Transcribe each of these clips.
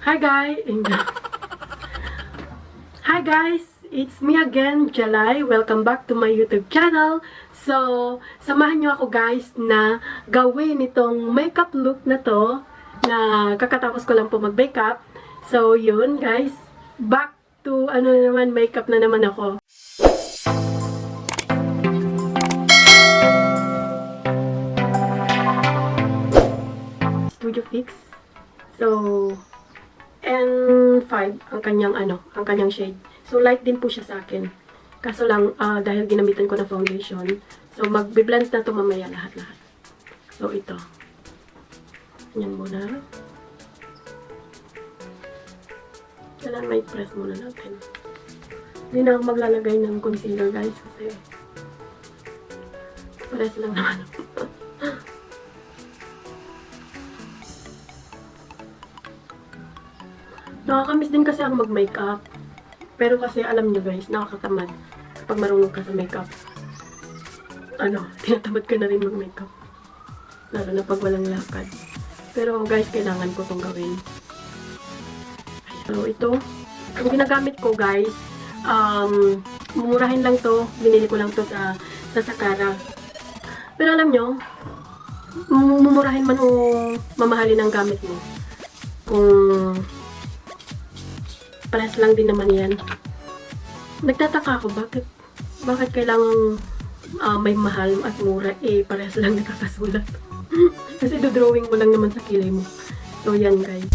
Hi guys! Hi guys! It's me again, Jalai. Welcome back to my YouTube channel. So, samahan nyo ako guys na gawin itong makeup look na to na kakatapos ko lang po mag-makeup. So, yun guys. Back to makeup na naman ako. Studio Fix. So, N5 ang kanyang shade. So light din po siya sa akin. Kaso lang dahil ginamitan ko na foundation, so magbe-blend na to mamaya lahat-lahat. So ito. Yan muna. Kailangan may press muna natin. Hindi na ako maglalagay ng concealer guys kasi press lang naman. Nakakamiss din kasi ako mag-makeup. Pero kasi alam nyo guys, nakakatamad kapag marunong ka sa makeup. Tinatamad ka na rin mag-makeup. Lalo na pag walang lakad. Pero guys, kailangan ko itong gawin. So ito, ang ginagamit ko guys, mumurahin lang to. Binili ko lang to sa Sakara. Pero alam nyo, mumurahin man o mamahalin ang gamit mo. Kung press lang din naman yan. Nagtataka ako, bakit kailangan may mahal at mura, pares lang nakakasulat. Kasi drawing mo lang naman sa kilay mo. So, yan guys.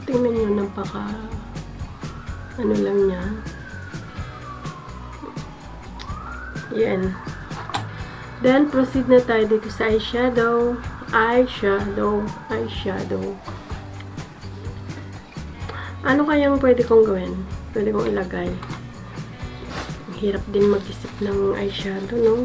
Tingnan nyo, napaka lang niya. Yan. Then, proceed na tayo dito sa eyeshadow. Ano kayang pwede kong gawin? Pwede kong ilagay. Ang hirap din mag-isip ng eyeshadow, no?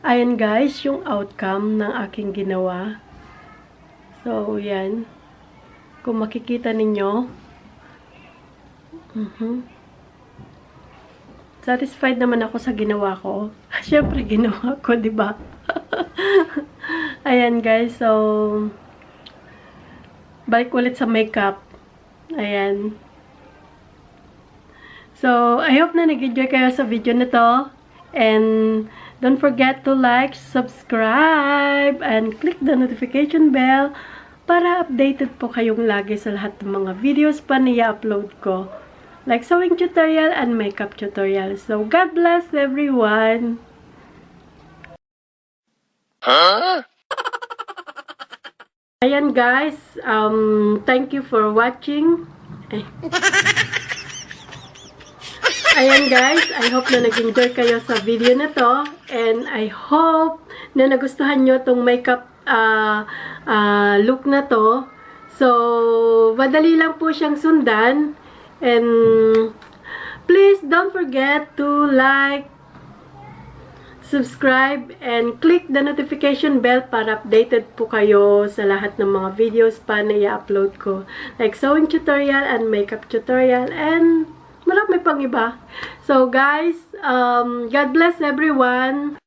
Ayan guys, yung outcome ng aking ginawa. So, yan. Kung makikita ninyo. Satisfied naman ako sa ginawa ko. Siyempre, ginawa ko, di ba? Ayan guys, so balik ulit sa makeup. Ayan. So, I hope na nag-enjoy kayo sa video na to. And don't forget to like, subscribe, and click the notification bell para updated po kayong lagi sa lahat ng mga videos pa na i-upload ko. Like sewing tutorial and makeup tutorial. So, God bless everyone! Huh? Ayan guys, thank you for watching. Ayan guys, I hope na nag-enjoy kayo sa video na to. And I hope na nagustuhan nyo tong makeup look na to. So, madali lang po siyang sundan. And please don't forget to like, subscribe, and click the notification bell para updated po kayo sa lahat ng mga videos pa na i-upload ko. Like sewing tutorial and makeup tutorial and marami pang iba. So guys, God bless everyone.